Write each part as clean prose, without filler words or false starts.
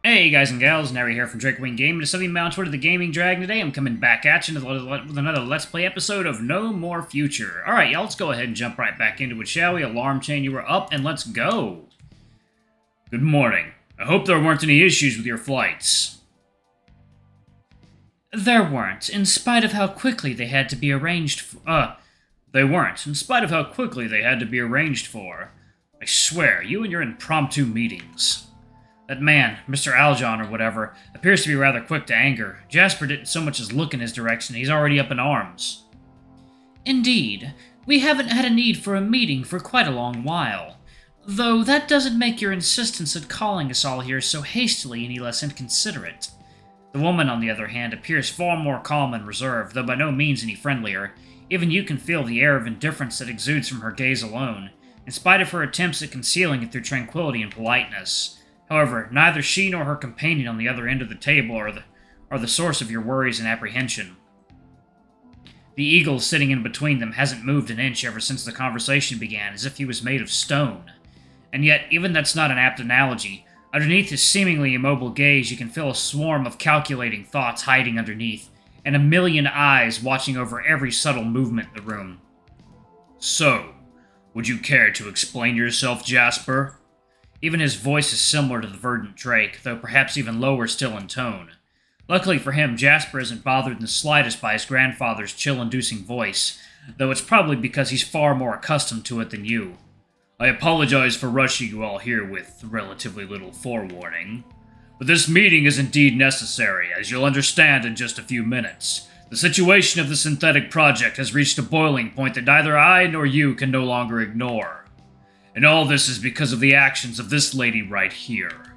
Hey guys and gals, Nary here from Drake Wing Gaming. To Sunny Mount Twitter the Gaming Dragon today. I'm coming back at you with another Let's Play episode of No More Future. Alright, y'all, let's go ahead and jump right back into it, shall we? Alarm chain, you were up, and let's go. Good morning. I hope there weren't any issues with your flights. There weren't, in spite of how quickly they had to be arranged for. They weren't, in spite of how quickly they had to be arranged for. I swear, you and your impromptu meetings. That man, Mr. Aljon or whatever, appears to be rather quick to anger. Jasper didn't so much as look in his direction, he's already up in arms. Indeed. We haven't had a need for a meeting for quite a long while. Though that doesn't make your insistence at calling us all here so hastily any less inconsiderate. The woman, on the other hand, appears far more calm and reserved, though by no means any friendlier. Even you can feel the air of indifference that exudes from her gaze alone, in spite of her attempts at concealing it through tranquility and politeness. However, neither she nor her companion on the other end of the table are the source of your worries and apprehension. The eagle sitting in between them hasn't moved an inch ever since the conversation began, as if he was made of stone. And yet, even that's not an apt analogy. Underneath his seemingly immobile gaze, you can feel a swarm of calculating thoughts hiding underneath, and a million eyes watching over every subtle movement in the room. So, would you care to explain yourself, Jasper? Even his voice is similar to the verdant Drake, though perhaps even lower still in tone. Luckily for him, Jasper isn't bothered in the slightest by his grandfather's chill-inducing voice, though it's probably because he's far more accustomed to it than you. I apologize for rushing you all here with relatively little forewarning, but this meeting is indeed necessary, as you'll understand in just a few minutes. The situation of the synthetic project has reached a boiling point that neither I nor you can no longer ignore. And all this is because of the actions of this lady right here.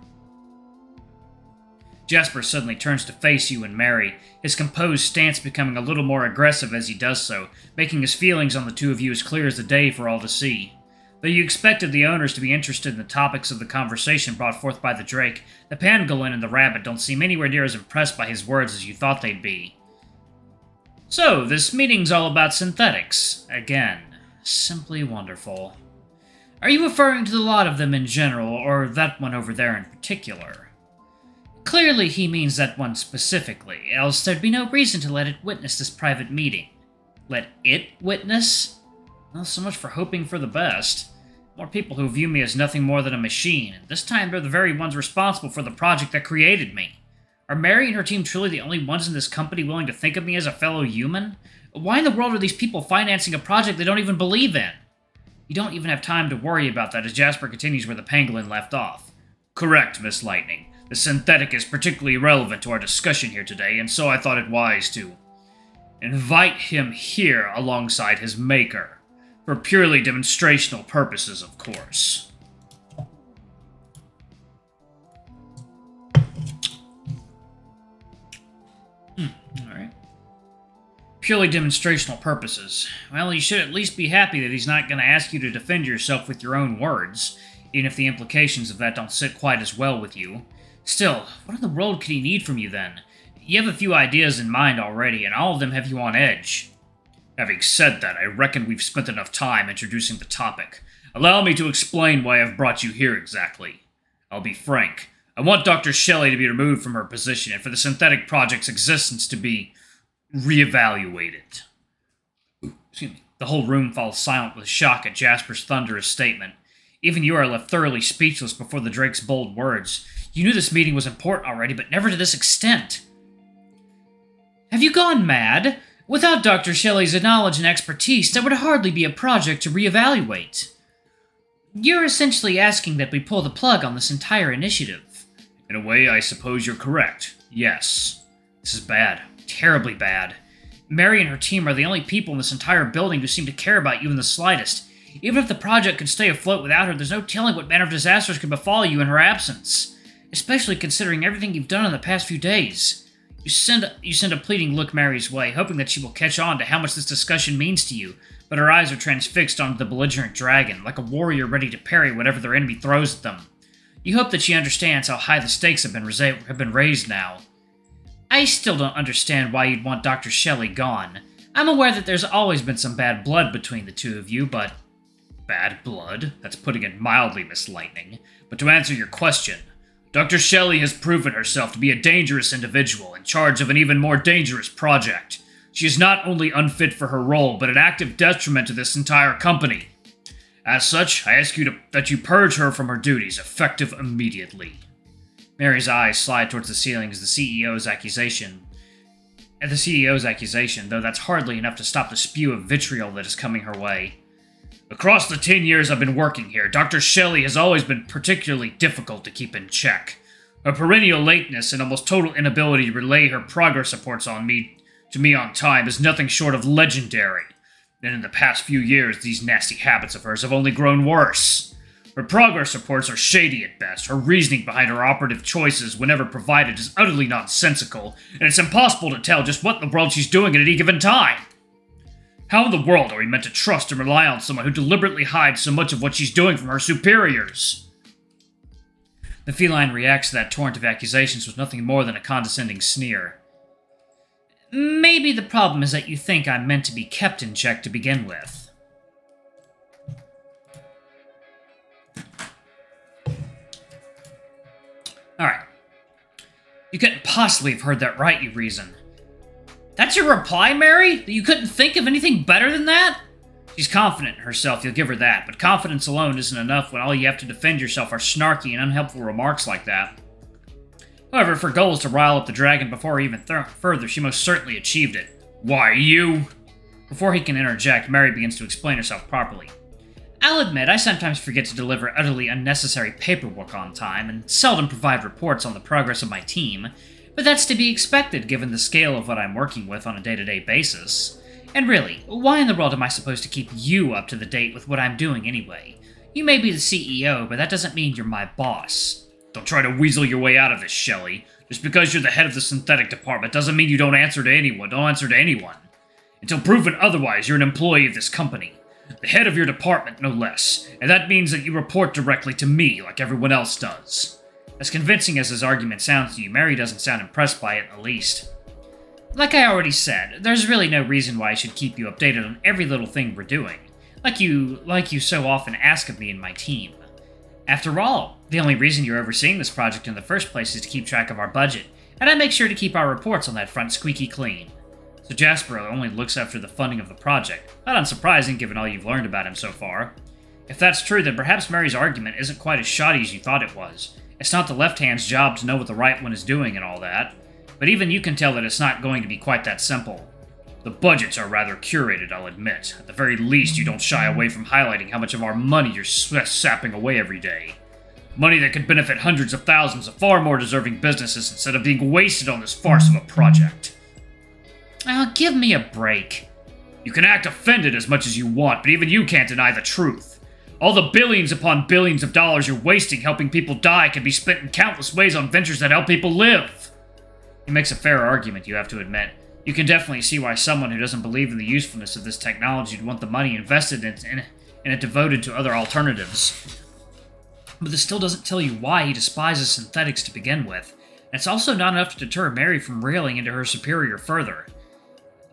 Jasper suddenly turns to face you and Mary, his composed stance becoming a little more aggressive as he does so, making his feelings on the two of you as clear as the day for all to see. Though you expected the owners to be interested in the topics of the conversation brought forth by the Drake, the pangolin and the rabbit don't seem anywhere near as impressed by his words as you thought they'd be. So, this meeting's all about synthetics. Again, simply wonderful. Are you referring to the lot of them in general, or that one over there in particular? Clearly he means that one specifically, else there'd be no reason to let it witness this private meeting. Let it witness? Well, so much for hoping for the best. More people who view me as nothing more than a machine, and this time they're the very ones responsible for the project that created me. Are Mary and her team truly the only ones in this company willing to think of me as a fellow human? Why in the world are these people financing a project they don't even believe in? You don't even have time to worry about that as Jasper continues where the pangolin left off. Correct, Miss Lightning. The synthetic is particularly relevant to our discussion here today, and so I thought it wise to invite him here alongside his maker. For purely demonstrational purposes, of course. Alright. Purely demonstrational purposes. Well, you should at least be happy that he's not going to ask you to defend yourself with your own words, even if the implications of that don't sit quite as well with you. Still, what in the world could he need from you then? You have a few ideas in mind already, and all of them have you on edge. Having said that, I reckon we've spent enough time introducing the topic. Allow me to explain why I've brought you here exactly. I'll be frank. I want Dr. Shelley to be removed from her position, and for the synthetic project's existence to be reevaluated. Excuse me. The whole room falls silent with shock at Jasper's thunderous statement. Even you are left thoroughly speechless before the Drake's bold words. You knew this meeting was important already, but never to this extent. Have you gone mad? Without Dr. Shelley's knowledge and expertise, there would hardly be a project to reevaluate. You're essentially asking that we pull the plug on this entire initiative. In a way, I suppose you're correct. Yes. This is bad. Terribly bad. Mary and her team are the only people in this entire building who seem to care about you in the slightest. Even if the project could stay afloat without her, there's no telling what manner of disasters could befall you in her absence. Especially considering everything you've done in the past few days. You send a pleading look Mary's way, hoping that she will catch on to how much this discussion means to you, but her eyes are transfixed onto the belligerent dragon, like a warrior ready to parry whatever their enemy throws at them. You hope that she understands how high the stakes have been raised now. I still don't understand why you'd want Dr. Shelley gone. I'm aware that there's always been some bad blood between the two of you, but... Bad blood? That's putting it mildly, Miss Lightning. But to answer your question, Dr. Shelley has proven herself to be a dangerous individual in charge of an even more dangerous project. She is not only unfit for her role, but an active detriment to this entire company. As such, I ask you that you purge her from her duties, effective immediately. Mary's eyes slide towards the ceiling as the CEO's accusation. At the CEO's accusation, though that's hardly enough to stop the spew of vitriol that is coming her way. Across the 10 years I've been working here, Dr. Shelley has always been particularly difficult to keep in check. Her perennial lateness and almost total inability to relay her progress reports to me on time is nothing short of legendary. And in the past few years, these nasty habits of hers have only grown worse. Her progress reports are shady at best. Her reasoning behind her operative choices, whenever provided, is utterly nonsensical, and it's impossible to tell just what in the world she's doing at any given time. How in the world are we meant to trust and rely on someone who deliberately hides so much of what she's doing from her superiors? The feline reacts to that torrent of accusations with nothing more than a condescending sneer. Maybe the problem is that you think I'm meant to be kept in check to begin with. Alright. You couldn't possibly have heard that right, you reason. That's your reply, Mary? That you couldn't think of anything better than that? She's confident in herself, you'll give her that, but confidence alone isn't enough when all you have to defend yourself are snarky and unhelpful remarks like that. However, if her goal is to rile up the dragon before even further, she most certainly achieved it. Why, you? Before he can interject, Mary begins to explain herself properly. I'll admit, I sometimes forget to deliver utterly unnecessary paperwork on time, and seldom provide reports on the progress of my team, but that's to be expected given the scale of what I'm working with on a day-to-day basis. And really, why in the world am I supposed to keep you up to the date with what I'm doing anyway? You may be the CEO, but that doesn't mean you're my boss. Don't try to weasel your way out of this, Shelley. Just because you're the head of the synthetic department doesn't mean you don't answer to anyone. Don't answer to anyone. Until proven otherwise, you're an employee of this company. The head of your department, no less. And that means that you report directly to me, like everyone else does. As convincing as his argument sounds to you, Mary doesn't sound impressed by it in the least. Like I already said, there's really no reason why I should keep you updated on every little thing we're doing. Like you so often ask of me and my team. After all, the only reason you're overseeing this project in the first place is to keep track of our budget, and I make sure to keep our reports on that front squeaky clean. So Jasper only looks after the funding of the project. Not unsurprising given all you've learned about him so far. If that's true, then perhaps Mary's argument isn't quite as shoddy as you thought it was. It's not the left hand's job to know what the right one is doing and all that. But even you can tell that it's not going to be quite that simple. The budgets are rather curated, I'll admit. At the very least, you don't shy away from highlighting how much of our money you're sapping away every day. Money that could benefit hundreds of thousands of far more deserving businesses instead of being wasted on this farce of a project. Give me a break. You can act offended as much as you want, but even you can't deny the truth. All the billions upon billions of dollars you're wasting helping people die can be spent in countless ways on ventures that help people live. He makes a fair argument, you have to admit. You can definitely see why someone who doesn't believe in the usefulness of this technology would want the money invested in it devoted to other alternatives. But this still doesn't tell you why he despises synthetics to begin with, and it's also not enough to deter Mary from railing into her superior further.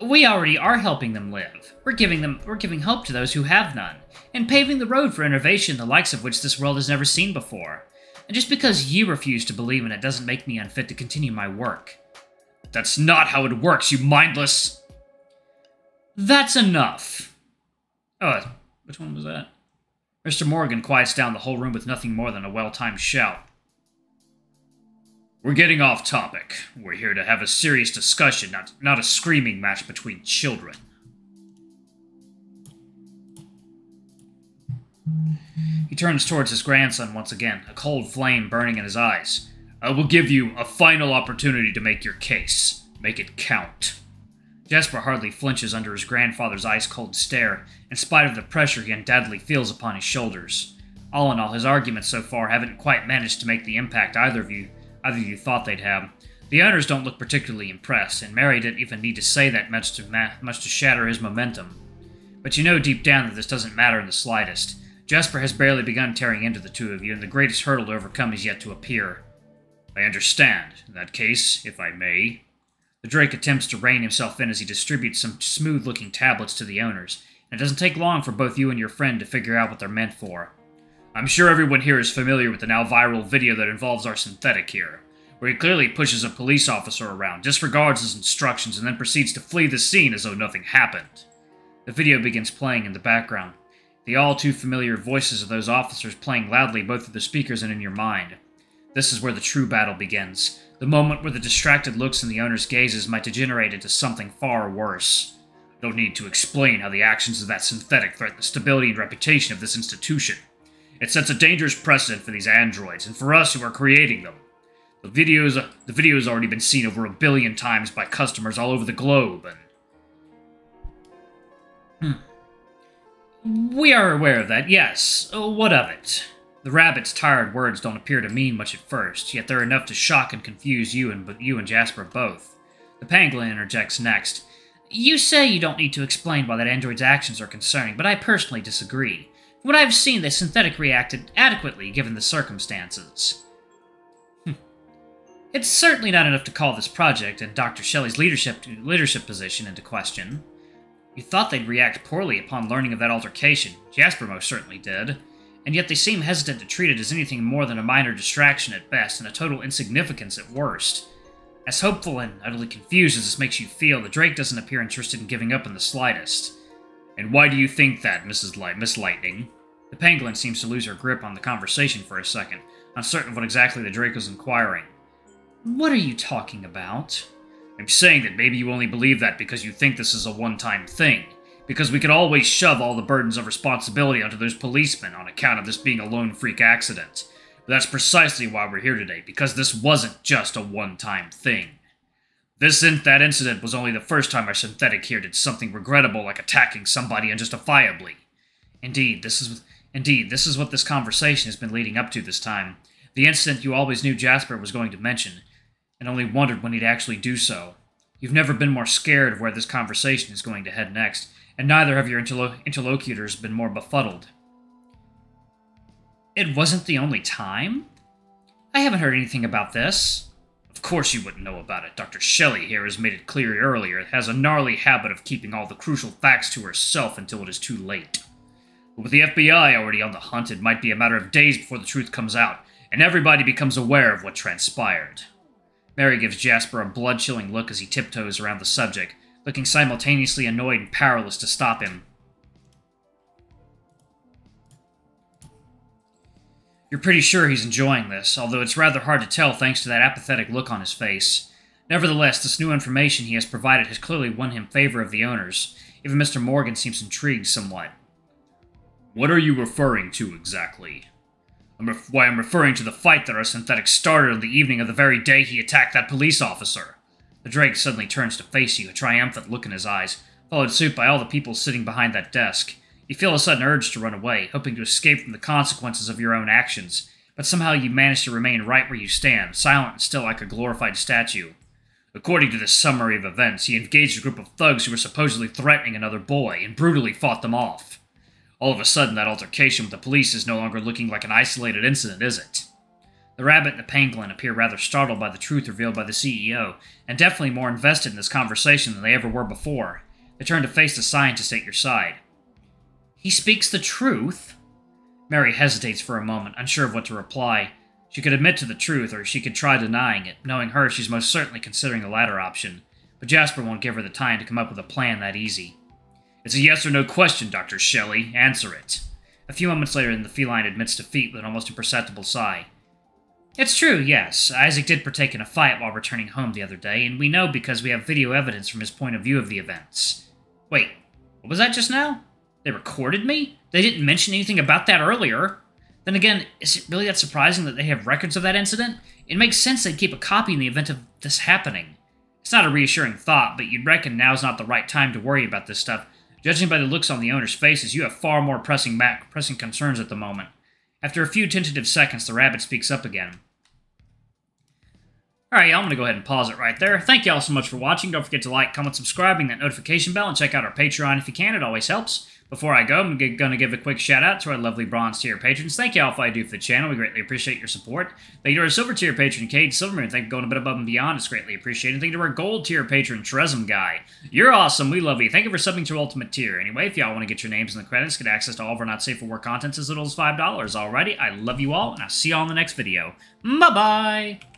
We already are helping them live. We're giving hope to those who have none, and paving the road for innovation the likes of which this world has never seen before. And just because you refuse to believe in it doesn't make me unfit to continue my work. That's not how it works, you mindless... That's enough. Oh, which one was that? Mr. Morgan quiets down the whole room with nothing more than a well-timed shout. We're getting off topic. We're here to have a serious discussion, not a screaming match between children. He turns towards his grandson once again, a cold flame burning in his eyes. I will give you a final opportunity to make your case. Make it count. Jasper hardly flinches under his grandfather's ice-cold stare, in spite of the pressure he undoubtedly feels upon his shoulders. All in all, his arguments so far haven't quite managed to make the impact either of you thought they'd have. The owners don't look particularly impressed, and Mary didn't even need to say that much to shatter his momentum. But you know deep down that this doesn't matter in the slightest. Jasper has barely begun tearing into the two of you, and the greatest hurdle to overcome is yet to appear. I understand. In that case, if I may... The Drake attempts to rein himself in as he distributes some smooth-looking tablets to the owners, and it doesn't take long for both you and your friend to figure out what they're meant for. I'm sure everyone here is familiar with the now viral video that involves our synthetic here, where he clearly pushes a police officer around, disregards his instructions, and then proceeds to flee the scene as though nothing happened. The video begins playing in the background, the all-too-familiar voices of those officers playing loudly both through the speakers and in your mind. This is where the true battle begins, the moment where the distracted looks in the owner's gazes might degenerate into something far worse. I don't need to explain how the actions of that synthetic threaten the stability and reputation of this institution. It sets a dangerous precedent for these androids, and for us who are creating them. The video has already been seen over 1 billion times by customers all over the globe, and... We are aware of that, yes. What of it? The rabbit's tired words don't appear to mean much at first, yet they're enough to shock and confuse you and Jasper both. The pangolin interjects next. You say you don't need to explain why that android's actions are concerning, but I personally disagree. From what I've seen, the synthetic reacted adequately given the circumstances. It's certainly not enough to call this project and Dr. Shelley's leadership position into question. You thought they'd react poorly upon learning of that altercation. Jasper most certainly did. And yet they seem hesitant to treat it as anything more than a minor distraction at best and a total insignificance at worst. As hopeful and utterly confused as this makes you feel, the Drake doesn't appear interested in giving up in the slightest. And why do you think that, Miss Lightning? The pangolin seems to lose her grip on the conversation for a second, uncertain of what exactly the Drake was inquiring. What are you talking about? I'm saying that maybe you only believe that because you think this is a one-time thing. Because we could always shove all the burdens of responsibility onto those policemen on account of this being a lone freak accident. But that's precisely why we're here today, because this wasn't just a one-time thing. That incident was only the first time our synthetic here did something regrettable like attacking somebody unjustifiably. Indeed, this is what this conversation has been leading up to this time. The incident you always knew Jasper was going to mention, and only wondered when he'd actually do so. You've never been more scared of where this conversation is going to head next, and neither have your interlocutors been more befuddled. It wasn't the only time? I haven't heard anything about this. Of course you wouldn't know about it. Dr. Shelley here has made it clear earlier. It has a gnarly habit of keeping all the crucial facts to herself until it is too late. But with the FBI already on the hunt, it might be a matter of days before the truth comes out, and everybody becomes aware of what transpired. Mary gives Jasper a blood-chilling look as he tiptoes around the subject, looking simultaneously annoyed and powerless to stop him. You're pretty sure he's enjoying this, although it's rather hard to tell thanks to that apathetic look on his face. Nevertheless, this new information he has provided has clearly won him favor of the owners. Even Mr. Morgan seems intrigued somewhat. What are you referring to exactly? I'm referring to the fight that our synthetic started on the evening of the very day he attacked that police officer. The Drake suddenly turns to face you, a triumphant look in his eyes, followed suit by all the people sitting behind that desk. You feel a sudden urge to run away, hoping to escape from the consequences of your own actions, but somehow you manage to remain right where you stand, silent and still like a glorified statue. According to this summary of events, he engaged a group of thugs who were supposedly threatening another boy, and brutally fought them off. All of a sudden, that altercation with the police is no longer looking like an isolated incident, is it? The rabbit and the pangolin appear rather startled by the truth revealed by the CEO, and definitely more invested in this conversation than they ever were before. They turn to face the scientist at your side. He speaks the truth? Mary hesitates for a moment, unsure of what to reply. She could admit to the truth, or she could try denying it. Knowing her, she's most certainly considering the latter option. But Jasper won't give her the time to come up with a plan that easy. It's a yes or no question, Dr. Shelley. Answer it. A few moments later, the feline admits defeat with an almost imperceptible sigh. It's true, yes. Isaac did partake in a fight while returning home the other day, and we know because we have video evidence from his point of view of the events. Wait, what was that just now? They recorded me? They didn't mention anything about that earlier. Then again, is it really that surprising that they have records of that incident? It makes sense they'd keep a copy in the event of this happening. It's not a reassuring thought, but you'd reckon now's not the right time to worry about this stuff. Judging by the looks on the owner's faces, you have far more pressing concerns at the moment. After a few tentative seconds, the rabbit speaks up again. Alright, y'all, I'm going to go ahead and pause it right there. Thank y'all so much for watching. Don't forget to like, comment, subscribe, ring that notification bell, and check out our Patreon if you can. It always helps. Before I go, I'm going to give a quick shout out to our lovely bronze tier patrons. Thank you all for all you do for the channel. We greatly appreciate your support. Thank you to our silver tier patron, Cade Silvermoon. Thank you for going a bit above and beyond. It's greatly appreciated. Thank you to our gold tier patron, Tresem Guy. You're awesome. We love you. Thank you for subbing to ultimate tier. Anyway, if y'all want to get your names in the credits, get access to all of our not safe for work content as little as $5. Alrighty, I love you all, and I'll see y'all in the next video. Bye-bye!